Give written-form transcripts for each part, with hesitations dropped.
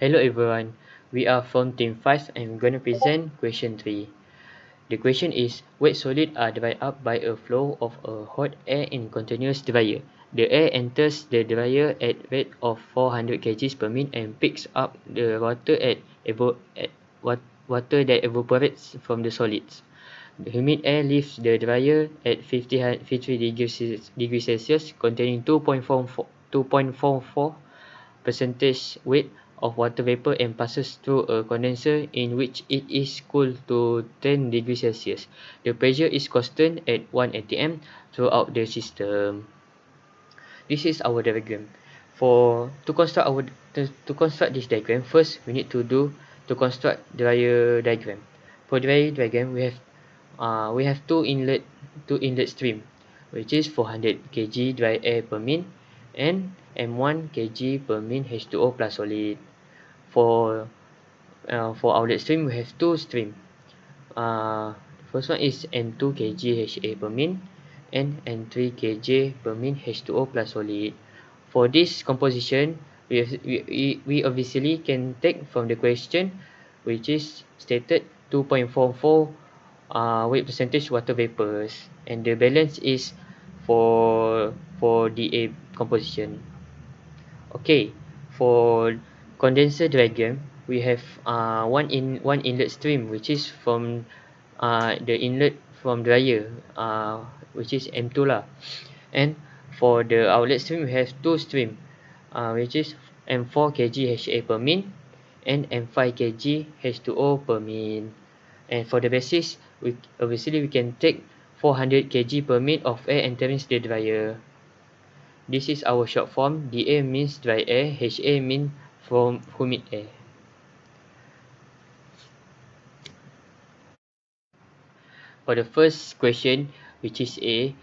Hello everyone, we are from Team 5 and we're going to present question 3. The question is, wet solids are dried up by a flow of a hot air in continuous dryer. The air enters the dryer at rate of 400 kg per minute and picks up the water that evaporates from the solids. The humid air leaves the dryer at 53 degrees Celsius containing 2.44 percentage weight of water vapor and passes through a condenser in which it is cooled to 10 degrees Celsius. The pressure is constant at 1 atm throughout the system. This is our diagram. To construct this diagram, first we need to construct dryer diagram. For dryer diagram, we have two inlet stream, which is 400 kg dry air per min and 1 kg per min H2O plus solid. For outlet stream, we have two stream. First one is M2 kg HA per min and N3 kg per min H2O plus solid. For this composition, we obviously can take from the question, which is stated 2.44 weight percentage water vapors, and the balance is for DA composition. Okay, for condenser diagram, we have one inlet stream, which is from the inlet from dryer, which is M2 lah. And for the outlet stream, we have two stream, which is M4 kg HA per min and M5 kg H2O per min. And for the basis, we can take 400 kg per min of air entering the dryer. This is our short form. DA means dry air, HA means from humid air. For the first question, which is A,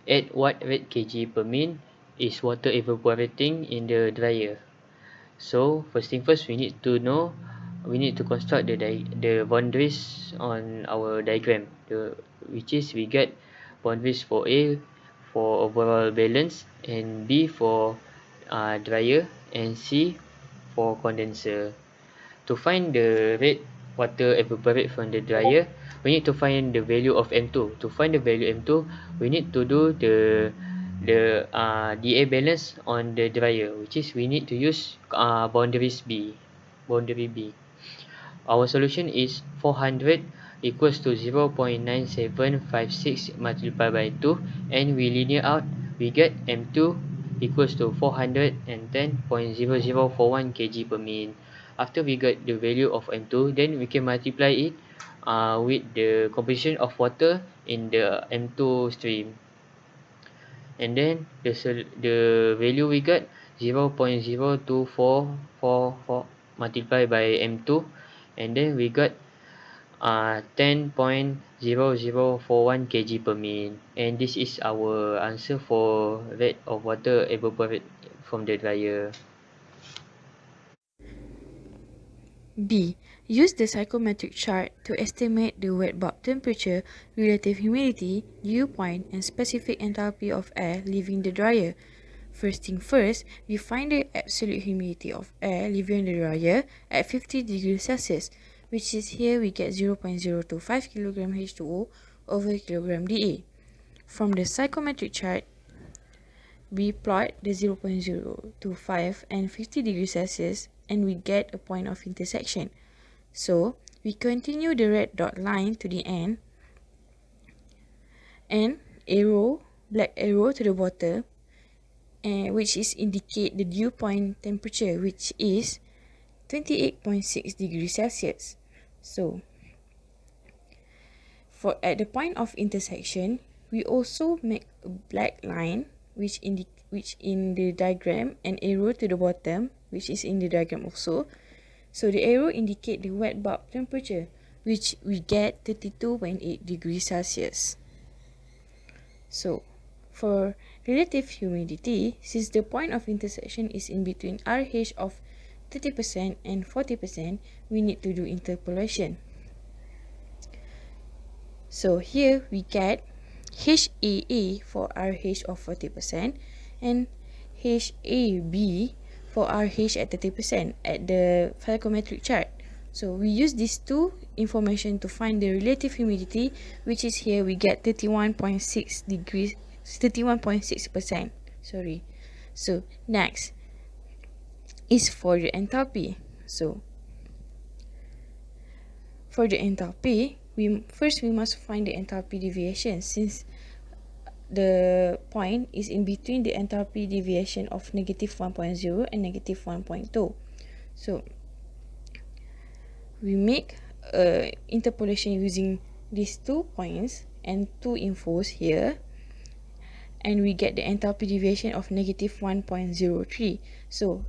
at what rate kg per min is water evaporating in the dryer? So first thing first, we need to construct the boundaries on our diagram, which is we get boundaries for A for overall balance, and B for dryer, and C for condenser. To find the rate water evaporate from the dryer, we need to find the value of M2. To find the value M2, we need to do the DA balance on the dryer, which is we need to use boundary B. Our solution is 400 equals to 0.9756 multiplied by 2, and we linear out, we get M2 equals to 410.0041 kg per min. After we get the value of M2, then we can multiply it with the composition of water in the M2 stream, and then the value we got 0.02444 multiplied by M2, and then we got 10.0041 kg per min, and this is our answer for rate of water evaporate from the dryer. B. Use the psychometric chart to estimate the wet bulb temperature, relative humidity, dew point, and specific enthalpy of air leaving the dryer. First thing first, we find the absolute humidity of air leaving the dryer at 50 degrees Celsius, which is here we get 0.025 kg H2O over kg dA. From the psychometric chart, we plot the 0.025 and 50 degrees Celsius, and we get a point of intersection. So we continue the red dot line to the end and black arrow to the bottom, which is indicate the dew point temperature, which is 28.6 degrees Celsius. So for at the point of intersection, we also make a black line which in the diagram, and arrow to the bottom, which is in the diagram also. So the arrow indicate the wet bulb temperature, which we get 32.8 degrees Celsius. So for relative humidity, since the point of intersection is in between RH of 30% and 40%, we need to do interpolation. So here we get HAA for RH of 40% and HAB for RH at 30% at the psychometric chart. So we use these two information to find the relative humidity, which is here we get 31.6 degrees, 31.6%. Sorry. So next is for the enthalpy. So for the enthalpy, we must find the enthalpy deviation, since the point is in between the enthalpy deviation of negative 1.0 and negative 1.2. So we make a interpolation using these 2 points and 2 infos here, and we get the enthalpy deviation of negative 1.03. So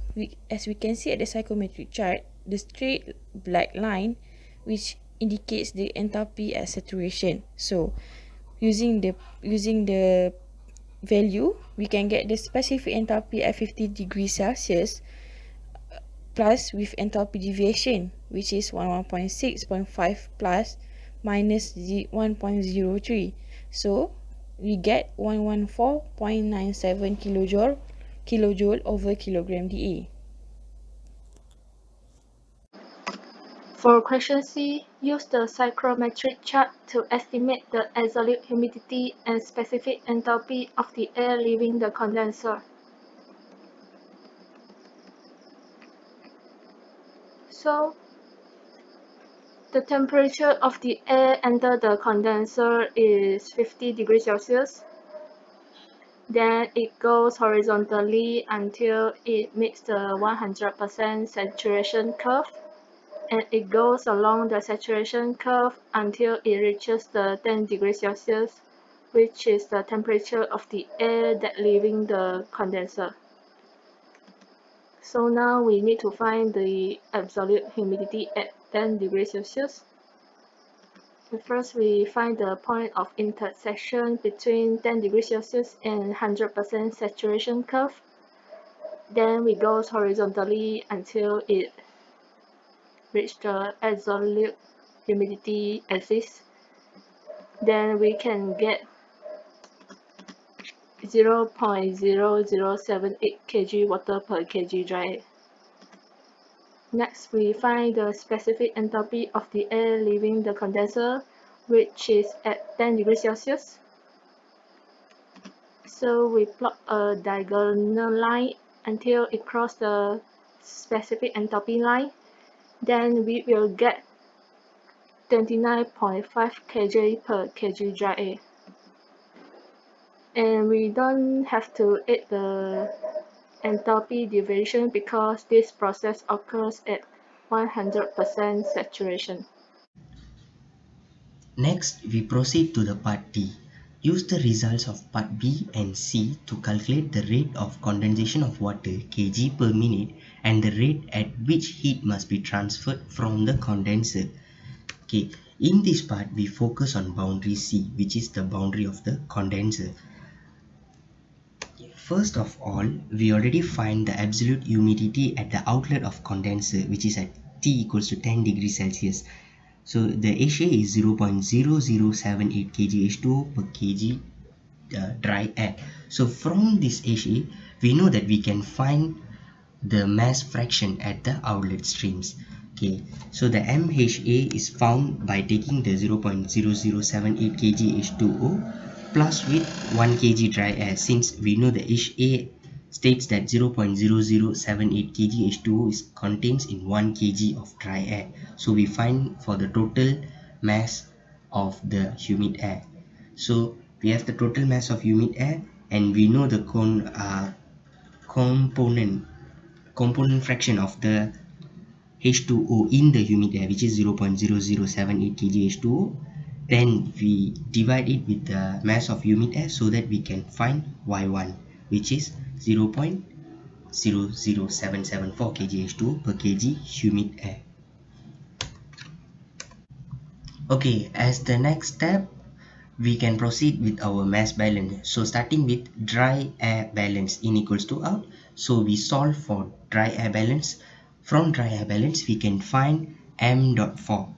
as we can see at the psychometric chart, the straight black line which indicates the enthalpy at saturation. So using the value, we can get the specific enthalpy at 50 degrees Celsius plus with enthalpy deviation, which is 1.6.5 plus minus 1.03. So we get 114.97 kilojoule over kilogram dA. For question C, use the psychrometric chart to estimate the absolute humidity and specific enthalpy of the air leaving the condenser. So, the temperature of the air under the condenser is 50 degrees Celsius. Then it goes horizontally until it meets the 100% saturation curve, and it goes along the saturation curve until it reaches the 10 degrees Celsius, which is the temperature of the air that leaving the condenser. So now we need to find the absolute humidity at 10 degrees Celsius. First, we find the point of intersection between 10 degrees Celsius and 100% saturation curve. Then we go horizontally until it reaches the absolute humidity axis. Then we can get 0.0078 kg water per kg dry. Next, we find the specific enthalpy of the air leaving the condenser, which is at 10 degrees Celsius. So we plot a diagonal line until it crosses the specific enthalpy line. Then we will get 29.5 kg per kg dry air. And we don't have to add the enthalpy deviation because this process occurs at 100% saturation. Next, we proceed to the part D. Use the results of part B and C to calculate the rate of condensation of water kg per minute and the rate at which heat must be transferred from the condenser. Okay, in this part we focus on boundary C, which is the boundary of the condenser. First of all, we already find the absolute humidity at the outlet of condenser, which is at T equals to 10 degrees Celsius. So the HA is 0.0078 kg H2O per kg dry air. So from this HA, we know that we can find the mass fraction at the outlet streams. Okay, so the MHA is found by taking the 0.0078 kg H2O plus with 1 kg dry air, since we know the HA states that 0.0078 kg H2O is contains in 1 kg of dry air. So we find for the total mass of the humid air. So we have the total mass of humid air, and we know the component fraction of the H2O in the humid air, which is 0.0078 kg H2O. Then we divide it with the mass of humid air so that we can find Y1, which is 0.00774 kg H2O per kg humid air. Okay, as the next step, we can proceed with our mass balance. So starting with dry air balance in equals to out. So we solve for dry air balance. From dry air balance, we can find m.4,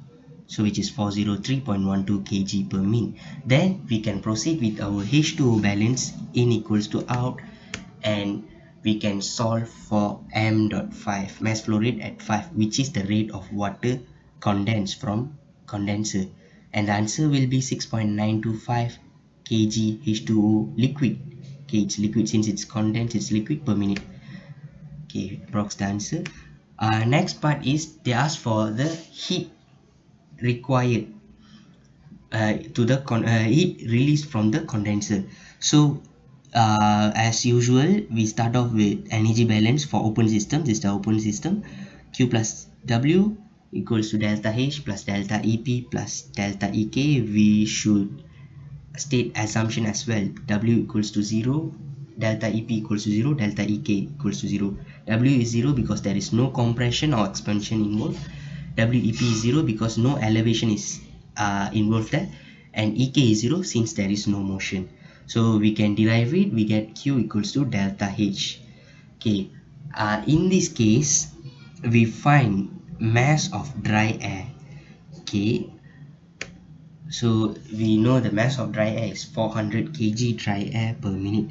so which is 403.12 kg per min. Then we can proceed with our H2O balance in equals to out, and we can solve for m.5 mass flow rate at 5, which is the rate of water condensed from condenser, and the answer will be 6.925 kg H2O liquid. Okay, it's liquid since it's condensed, it's liquid per minute. Okay, approx the answer. Next part is they ask for the heat required to the heat released from the condenser. So as usual, we start off with energy balance for open system. This is the open system. Q plus W equals to delta H plus delta EP plus delta EK. We should state assumption as well. W equals to 0, delta EP equals to 0, delta EK equals to 0. W is 0 because there is no compression or expansion involved. WEP is 0 because no elevation is involved there, and EK is 0 since there is no motion. So we can derive it. We get Q equals to delta H. Okay, in this case we find mass of dry air. Okay, so we know the mass of dry air is 400 kg dry air per minute.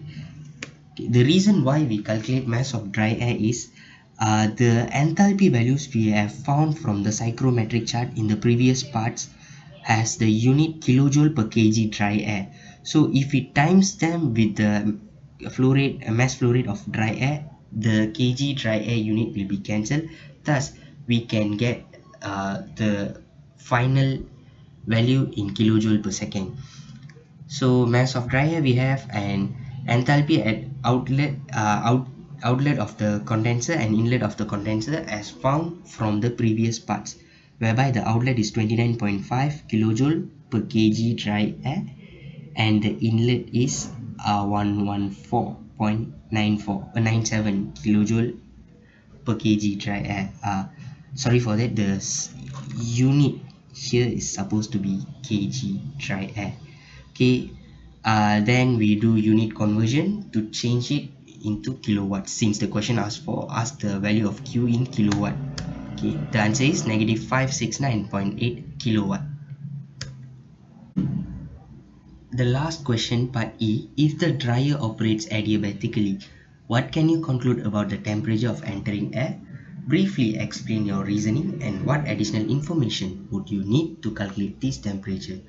Okay, the reason why we calculate mass of dry air is the enthalpy values we have found from the psychrometric chart in the previous parts has the unit kilojoule per kg dry air. So if we times them with the flow rate, mass flow rate of dry air, the kg dry air unit will be cancelled. Thus, we can get the final value in kilojoule per second. So mass of dry air we have an enthalpy at outlet of the condenser and inlet of the condenser as found from the previous parts, whereby the outlet is 29.5 kilojoule per kg dry air and the inlet is 114.97 kilojoule per kg dry air. Sorry for that, the unit here is supposed to be kg dry air. Okay, then we do unit conversion to change it into kilowatts, since the question asked the value of Q in kilowatt. Okay, the answer is negative 569.8 kilowatt. The last question, part E, if the dryer operates adiabatically, what can you conclude about the temperature of entering air? Briefly explain your reasoning and what additional information would you need to calculate this temperature.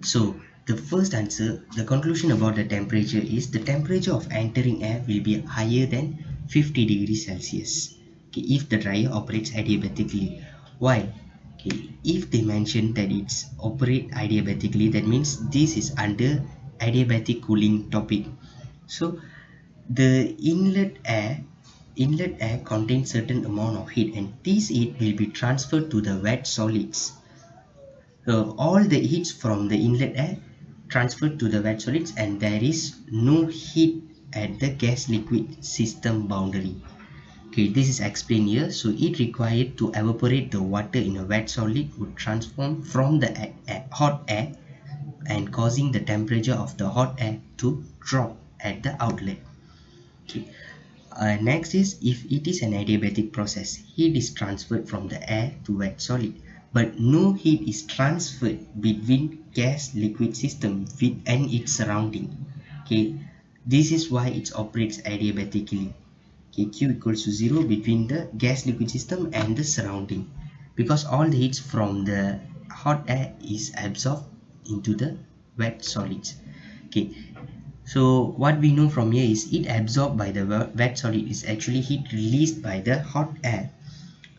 So the first answer, the conclusion about the temperature is the temperature of entering air will be higher than 50 degrees Celsius. Okay, if the dryer operates adiabatically. Why? Okay, if they mention that it's operate adiabatically, that means this is under adiabatic cooling topic. So the inlet air contains certain amount of heat, and this heat will be transferred to the wet solids. So all the heats from the inlet air transferred to the wet solids, and there is no heat at the gas liquid system boundary. Okay, this is explained here. So it required to evaporate the water in a wet solid would transform from the hot air and causing the temperature of the hot air to drop at the outlet. Okay. Next is, if it is an adiabatic process, heat is transferred from the air to wet solid, but no heat is transferred between gas liquid system and its surrounding. Okay, this is why it operates adiabatically. Okay, Q equals to 0 between the gas liquid system and the surrounding, because all the heats from the hot air is absorbed into the wet solids. Okay, so what we know from here is heat absorbed by the wet solid is actually heat released by the hot air.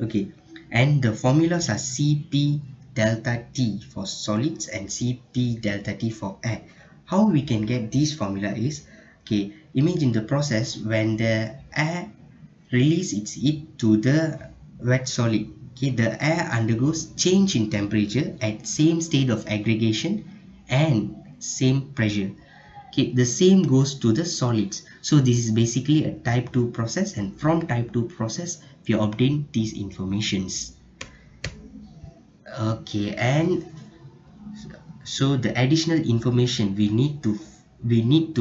Okay, and the formulas are Cp delta T for solids and Cp delta T for air. How we can get this formula is, okay, imagine the process when the air release its heat to the wet solid. Okay, the air undergoes change in temperature at same state of aggregation and same pressure. Okay, the same goes to the solids. So this is basically a type 2 process, and from type 2 process we obtain these informations. Okay, and so the additional information we need to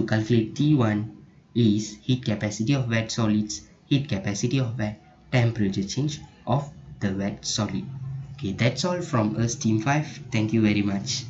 calculate T1 is heat capacity of wet solids, heat capacity of air, temperature change of the wet solid. Okay, that's all from us, team 5. Thank you very much.